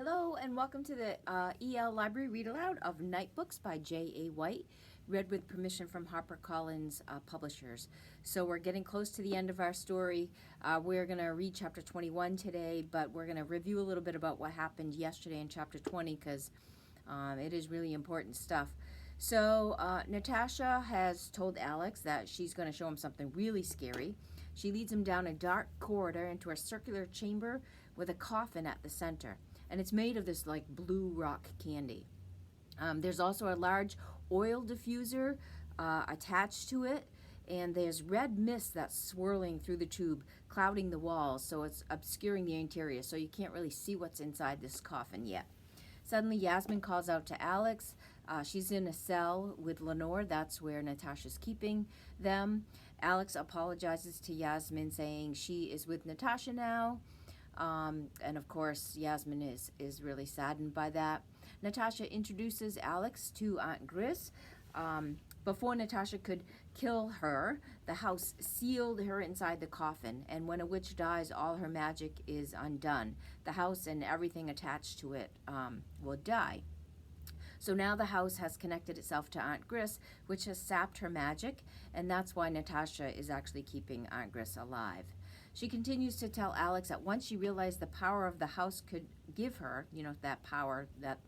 Hello and welcome to the EL Library Read Aloud of Nightbooks by J.A. White, read with permission from HarperCollins Publishers. So we're getting close to the end of our story. We're going to read chapter 21 today, but we're going to review a little bit about what happened yesterday in chapter 20 because it is really important stuff. So Natasha has told Alex that she's going to show him something really scary. She leads him down a dark corridor into a circular chamber with a coffin at the center. And it's made of this like blue rock candy. There's also a large oil diffuser attached to it, and there's red mist that's swirling through the tube, clouding the walls, so it's obscuring the interior, so you can't really see what's inside this coffin yet. Suddenly, Yasmin calls out to Alex. She's in a cell with Lenore. That's where Natasha's keeping them. Alex apologizes to Yasmin, saying she is with Natasha now. And of course, Yasmin is really saddened by that. Natasha introduces Alex to Aunt Gris. Before Natasha could kill her, the house sealed her inside the coffin, and when a witch dies, all her magic is undone. The house and everything attached to it will die. So now the house has connected itself to Aunt Gris, which has sapped her magic, and that's why Natasha is actually keeping Aunt Gris alive. She continues to tell Alex that once she realized the power of the house could give her, that power that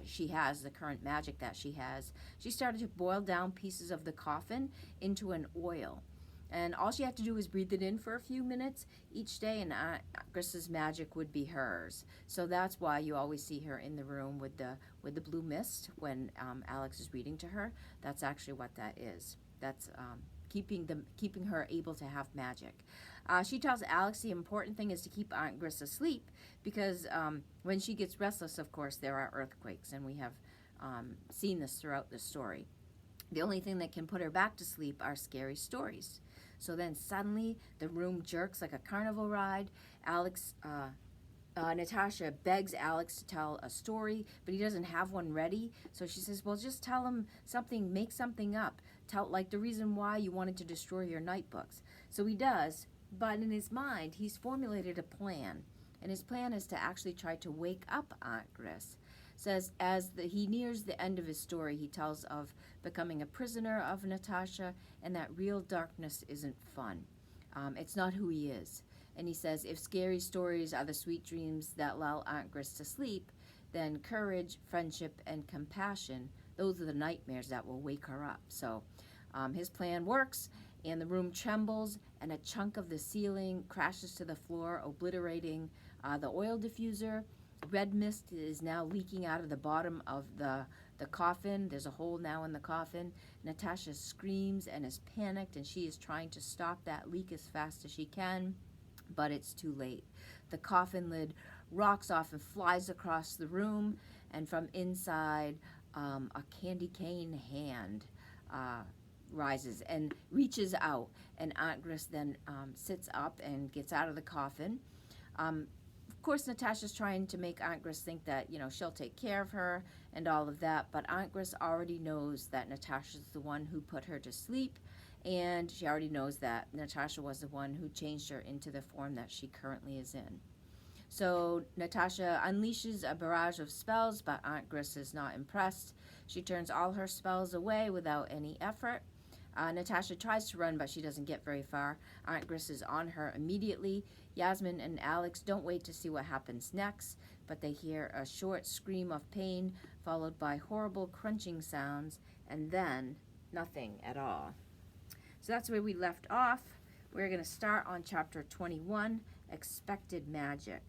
she has, the current magic that she has, she started to boil down pieces of the coffin into an oil. And all she had to do was breathe it in for a few minutes each day, and Aunt Gris's magic would be hers. So that's why you always see her in the room with the blue mist when Alex is reading to her. That's actually what that is. That's keeping her able to have magic. She tells Alex the important thing is to keep Aunt Gris asleep because when she gets restless, of course, there are earthquakes, and we have seen this throughout the story. The only thing that can put her back to sleep are scary stories. So then suddenly the room jerks like a carnival ride. Natasha begs Alex to tell a story, but he doesn't have one ready. So she says, well, just tell him something, make something up. Tell, like, the reason why you wanted to destroy your Nightbooks. So he does, but in his mind, he's formulated a plan. And his plan is to actually try to wake up Aunt Gris. Says he nears the end of his story, he tells of becoming a prisoner of Natasha and that real darkness isn't fun. It's not who he is. And he says, if scary stories are the sweet dreams that lull Aunt Gris to sleep, then courage, friendship, and compassion, those are the nightmares that will wake her up. So his plan works, and the room trembles, and a chunk of the ceiling crashes to the floor, obliterating the oil diffuser. Red mist is now leaking out of the bottom of the coffin. There's a hole now in the coffin. Natasha screams and is panicked, and she is trying to stop that leak as fast as she can. But it's too late. The coffin lid rocks off and flies across the room, and from inside, a candy cane hand rises and reaches out, and Aunt Gris then sits up and gets out of the coffin. Of course, Natasha's trying to make Aunt Gris think that, she'll take care of her and all of that, but Aunt Gris already knows that Natasha's the one who put her to sleep, and she already knows that Natasha was the one who changed her into the form that she currently is in. So Natasha unleashes a barrage of spells, but Aunt Gris is not impressed. She turns all her spells away without any effort. Natasha tries to run, but she doesn't get very far. Aunt Gris is on her immediately. Yasmin and Alex don't wait to see what happens next, but they hear a short scream of pain, followed by horrible crunching sounds, and then nothing at all. So that's where we left off. We're going to start on chapter 21, Expected Magic.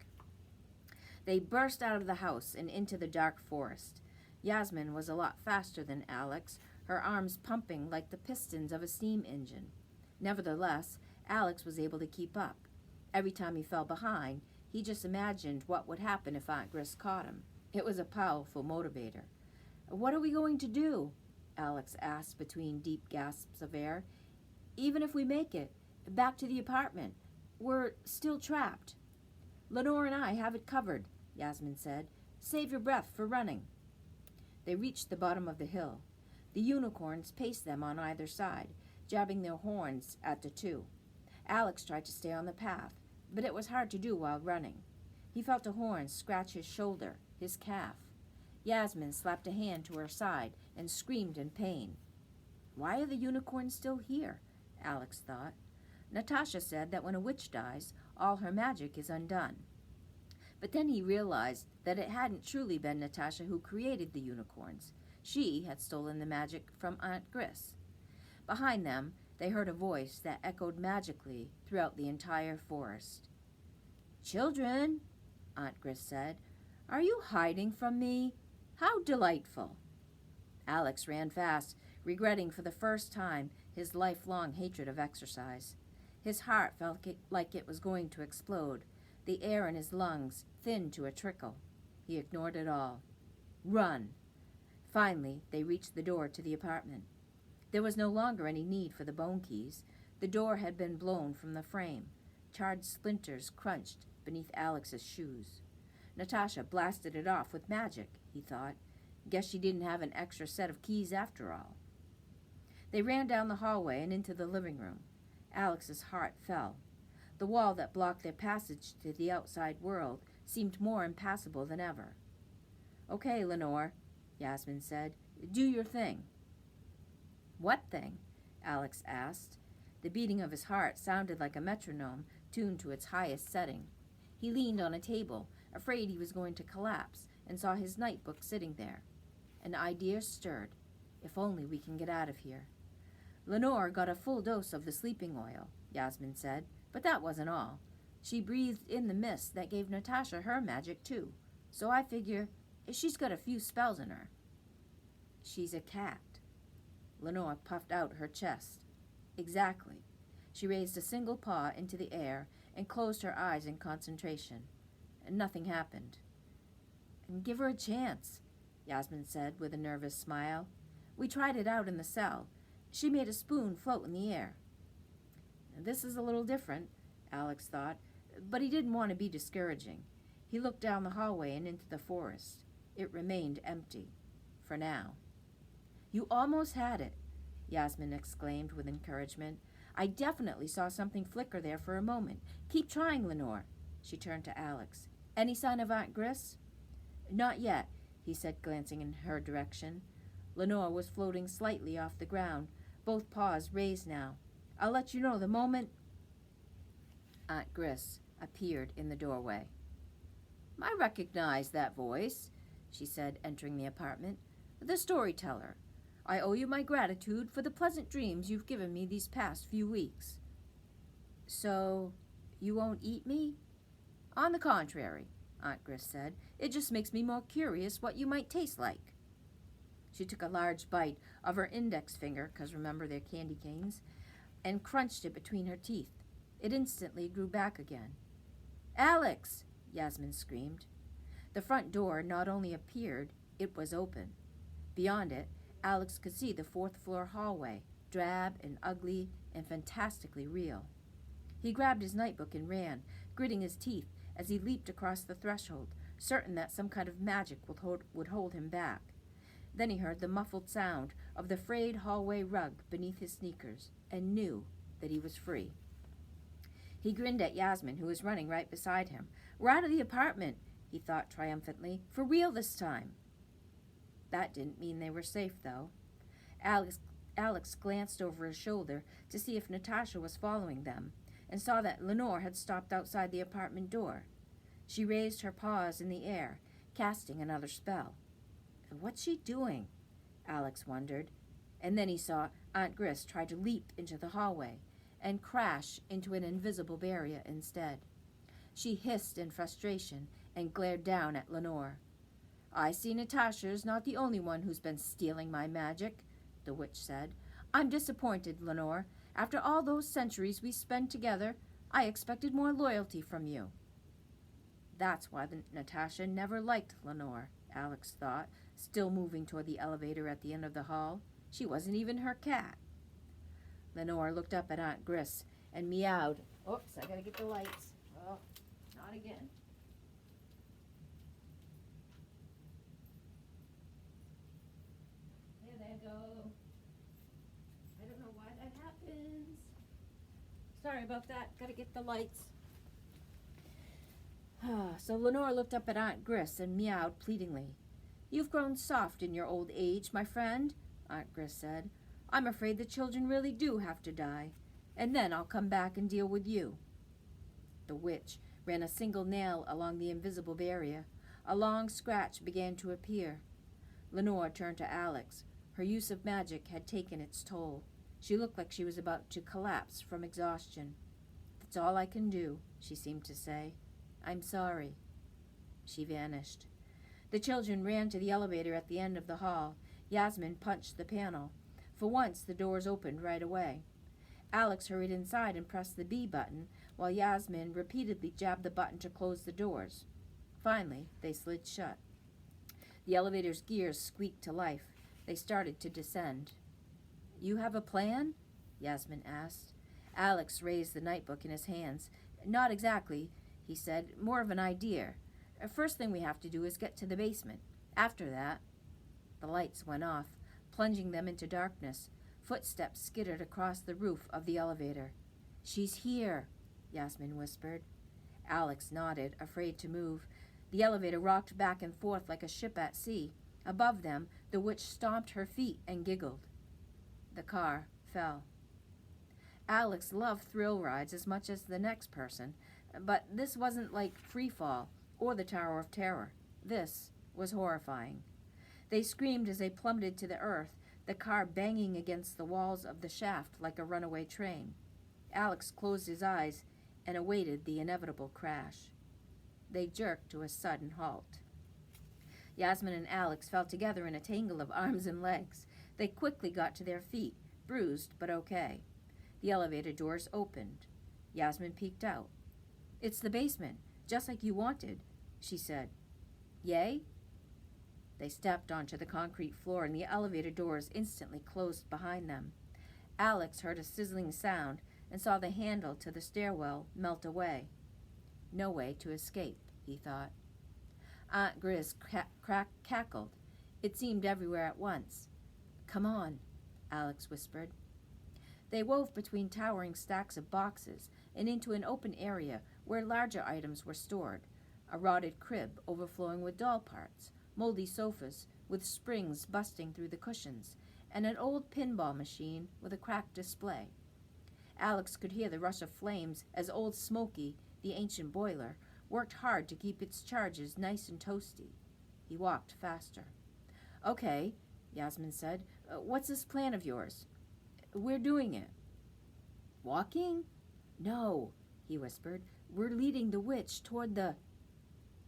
They burst out of the house and into the dark forest. Yasmin was a lot faster than Alex, her arms pumping like the pistons of a steam engine. Nevertheless, Alex was able to keep up. Every time he fell behind, he just imagined what would happen if Aunt Gris caught him. It was a powerful motivator. What are we going to do? Alex asked between deep gasps of air. Even if we make it, back to the apartment, we're still trapped. Lenore and I have it covered, Yasmin said. Save your breath for running. They reached the bottom of the hill. The unicorns paced them on either side, jabbing their horns at the two. Alex tried to stay on the path, but it was hard to do while running. He felt a horn scratch his shoulder, his calf. Yasmin slapped a hand to her side and screamed in pain. Why are the unicorns still here? Alex thought. Natasha said that when a witch dies, all her magic is undone. But then he realized that it hadn't truly been Natasha who created the unicorns. She had stolen the magic from Aunt Gris. Behind them, they heard a voice that echoed magically throughout the entire forest. "Children," Aunt Gris said, "are you hiding from me? How delightful." Alex ran fast, regretting for the first time his lifelong hatred of exercise. His heart felt like it was going to explode. The air in his lungs thinned to a trickle. He ignored it all. Run! Finally, they reached the door to the apartment. There was no longer any need for the bone keys. The door had been blown from the frame. Charred splinters crunched beneath Alex's shoes. Natasha blasted it off with magic, he thought. Guess she didn't have an extra set of keys after all. They ran down the hallway and into the living room. Alex's heart fell. The wall that blocked their passage to the outside world seemed more impassable than ever. "Okay, Lenore," Yasmin said. "Do your thing." "What thing?" Alex asked. The beating of his heart sounded like a metronome tuned to its highest setting. He leaned on a table, afraid he was going to collapse, and saw his nightbook sitting there. An idea stirred. If only we can get out of here. Lenore got a full dose of the sleeping oil, Yasmin said, but that wasn't all. She breathed in the mist that gave Natasha her magic, too. So I figure she's got a few spells in her. She's a cat. Lenore puffed out her chest. Exactly. She raised a single paw into the air and closed her eyes in concentration. Nothing happened. "Give her a chance," Yasmin said with a nervous smile. "We tried it out in the cell. She made a spoon float in the air." This is a little different, Alex thought, but he didn't want to be discouraging. He looked down the hallway and into the forest. It remained empty. For now. "You almost had it," Yasmin exclaimed with encouragement. "I definitely saw something flicker there for a moment. Keep trying, Lenore." She turned to Alex. "Any sign of Aunt Gris?" "Not yet," he said, glancing in her direction. Lenore was floating slightly off the ground, both paws raised now. "I'll let you know the moment—" Aunt Gris appeared in the doorway. "I recognize that voice," she said, entering the apartment. "The storyteller. I owe you my gratitude for the pleasant dreams you've given me these past few weeks." "So, you won't eat me?" "On the contrary," Aunt Gris said. "It just makes me more curious what you might taste like." She took a large bite of her index finger, 'cause remember they're candy canes, and crunched it between her teeth. It instantly grew back again. "Alex!" Yasmin screamed. The front door not only appeared, it was open. Beyond it, Alex could see the fourth-floor hallway, drab and ugly and fantastically real. He grabbed his nightbook and ran, gritting his teeth as he leaped across the threshold, certain that some kind of magic would hold him back. Then he heard the muffled sound of the frayed hallway rug beneath his sneakers and knew that he was free. He grinned at Yasmin, who was running right beside him. "We're out of the apartment," he thought triumphantly. "For real this time." That didn't mean they were safe, though. Alex glanced over his shoulder to see if Natasha was following them, and saw that Lenore had stopped outside the apartment door. She raised her paws in the air, casting another spell. What's she doing? Alex wondered. And then he saw Aunt Gris try to leap into the hallway and crash into an invisible barrier instead. She hissed in frustration and glared down at Lenore. "I see Natasha's not the only one who's been stealing my magic," the witch said. "I'm disappointed, Lenore. After all those centuries we spent together, I expected more loyalty from you." That's why Natasha never liked Lenore, Alex thought, still moving toward the elevator at the end of the hall. She wasn't even her cat. Lenore looked up at Aunt Gris and meowed. Oops, I gotta get the lights. Oh, not again. There they go. I don't know why that happens. Sorry about that. Gotta get the lights. So Lenore looked up at Aunt Gris and meowed pleadingly. "You've grown soft in your old age, my friend," Aunt Gris said. "I'm afraid the children really do have to die, and then I'll come back and deal with you." The witch ran a single nail along the invisible barrier. A long scratch began to appear. Lenore turned to Alex. Her use of magic had taken its toll. She looked like she was about to collapse from exhaustion. "That's all I can do," she seemed to say. "I'm sorry." She vanished. The children ran to the elevator at the end of the hall. Yasmin punched the panel. For once, the doors opened right away. Alex hurried inside and pressed the B button, while Yasmin repeatedly jabbed the button to close the doors. Finally, they slid shut. The elevator's gears squeaked to life. They started to descend. "You have a plan?" Yasmin asked. Alex raised the nightbook in his hands. "Not exactly," he said. "More of an idea. First thing we have to do is get to the basement. After that—" The lights went off, plunging them into darkness. Footsteps skittered across the roof of the elevator. "She's here," Yasmin whispered. Alex nodded, afraid to move. The elevator rocked back and forth like a ship at sea. Above them, the witch stomped her feet and giggled. The car fell. Alex loved thrill rides as much as the next person, but this wasn't like Free Fall or the Tower of Terror. This was horrifying. They screamed as they plummeted to the earth, the car banging against the walls of the shaft like a runaway train. Alex closed his eyes and awaited the inevitable crash. They jerked to a sudden halt. Yasmin and Alex fell together in a tangle of arms and legs. They quickly got to their feet, bruised but okay. The elevator doors opened. Yasmin peeked out. "It's the basement, just like you wanted," she said. "Yay?" They stepped onto the concrete floor and the elevator doors instantly closed behind them. Alex heard a sizzling sound and saw the handle to the stairwell melt away. No way to escape, he thought. Aunt Gris cackled. It seemed everywhere at once. "Come on," Alex whispered. They wove between towering stacks of boxes and into an open area where larger items were stored. A rotted crib overflowing with doll parts, moldy sofas with springs busting through the cushions, and an old pinball machine with a cracked display. Alex could hear the rush of flames as Old Smoky, the ancient boiler, worked hard to keep its charges nice and toasty. He walked faster. "Okay," Yasmin said. "What's this plan of yours?" "We're doing it." "Walking?" "No," he whispered. "We're leading the witch toward the—"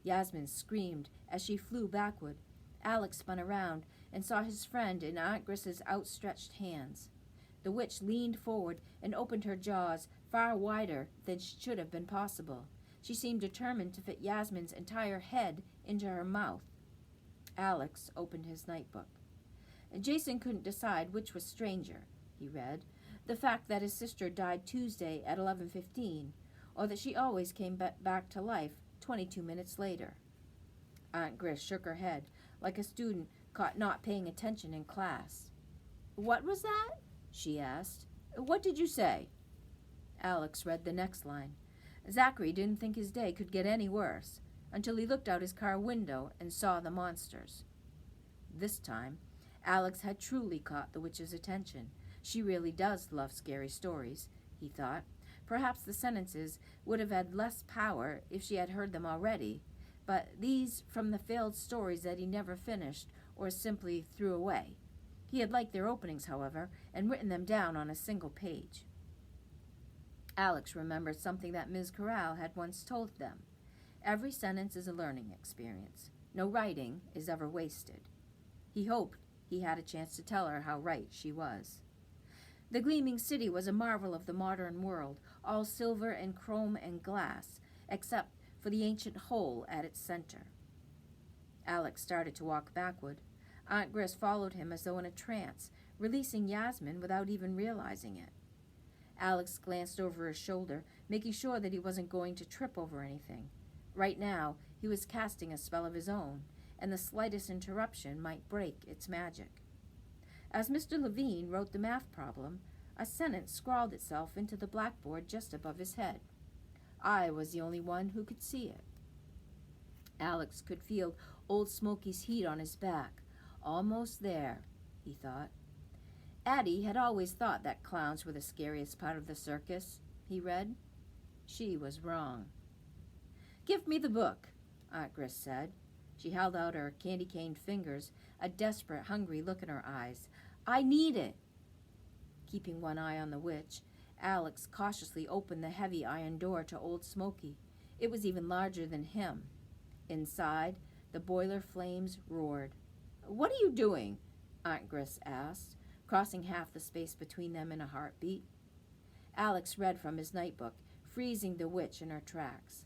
Yasmin screamed as she flew backward. Alex spun around and saw his friend in Aunt Gris's outstretched hands. The witch leaned forward and opened her jaws far wider than should have been possible. She seemed determined to fit Yasmin's entire head into her mouth. Alex opened his nightbook. Jason couldn't decide which was stranger, he read, the fact that his sister died Tuesday at 11:15, or that she always came back to life 22 minutes later. Aunt Gris shook her head, like a student caught not paying attention in class. "What was that?" she asked. "What did you say?" Alex read the next line. Zachary didn't think his day could get any worse, until he looked out his car window and saw the monsters. This time, Alex had truly caught the witch's attention. She really does love scary stories, he thought. Perhaps the sentences would have had less power if she had heard them already, but these from the failed stories that he never finished or simply threw away. He had liked their openings, however, and written them down on a single page. Alex remembered something that Ms. Corral had once told them. Every sentence is a learning experience. No writing is ever wasted. He hoped he had a chance to tell her how right she was. The gleaming city was a marvel of the modern world, all silver and chrome and glass, except for the ancient hole at its center. Alex started to walk backward. Aunt Gris followed him as though in a trance, releasing Yasmin without even realizing it. Alex glanced over his shoulder, making sure that he wasn't going to trip over anything. Right now, he was casting a spell of his own, and the slightest interruption might break its magic. As Mr. Levine wrote the math problem, a sentence scrawled itself into the blackboard just above his head. I was the only one who could see it. Alex could feel old Smoky's heat on his back. Almost there, he thought. Addie had always thought that clowns were the scariest part of the circus, he read. She was wrong. Give me the book, Aunt Gris said. She held out her candy-caned fingers, a desperate, hungry look in her eyes. I need it. Keeping one eye on the witch, Alex cautiously opened the heavy iron door to Old Smoky. It was even larger than him. Inside, the boiler flames roared. What are you doing? Aunt Gris asked, crossing half the space between them in a heartbeat. Alex read from his nightbook, freezing the witch in her tracks.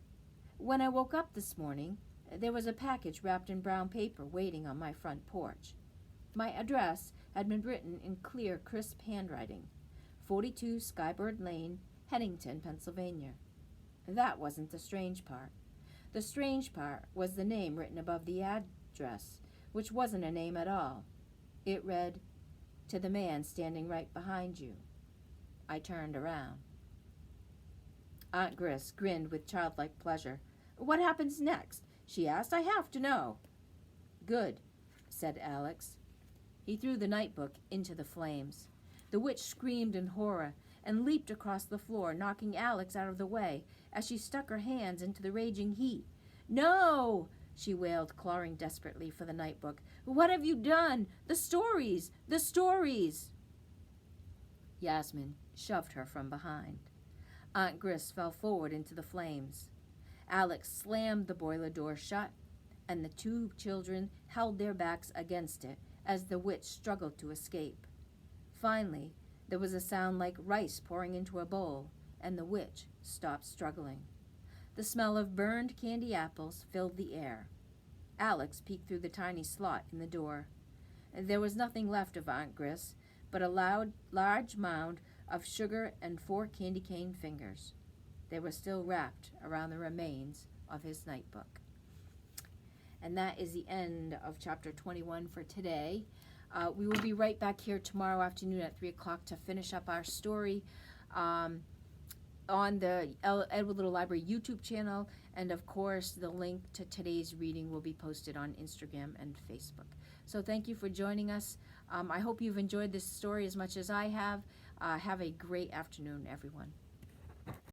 When I woke up this morning, there was a package wrapped in brown paper waiting on my front porch. My address had been written in clear, crisp handwriting. 42 Skybird Lane, Hennington, Pennsylvania. That wasn't the strange part. The strange part was the name written above the address, which wasn't a name at all. It read, To the man standing right behind you. I turned around. Aunt Gris grinned with childlike pleasure. What happens next? She asked. I have to know. Good, said Alex. He threw the nightbook into the flames. The witch screamed in horror and leaped across the floor, knocking Alex out of the way as she stuck her hands into the raging heat. No, she wailed, clawing desperately for the nightbook. What have you done? The stories! The stories! Yasmin shoved her from behind. Aunt Gris fell forward into the flames. Alex slammed the boiler door shut, and the two children held their backs against it as the witch struggled to escape. Finally, there was a sound like rice pouring into a bowl, and the witch stopped struggling. The smell of burned candy apples filled the air. Alex peeked through the tiny slot in the door. There was nothing left of Aunt Gris but a large mound of sugar and 4 candy cane fingers. They were still wrapped around the remains of his nightbook. And that is the end of chapter 21 for today. We will be right back here tomorrow afternoon at 3 o'clock to finish up our story on the Edward Little Library YouTube channel. And, of course, the link to today's reading will be posted on Instagram and Facebook. So thank you for joining us. I hope you've enjoyed this story as much as I have. Have a great afternoon, everyone.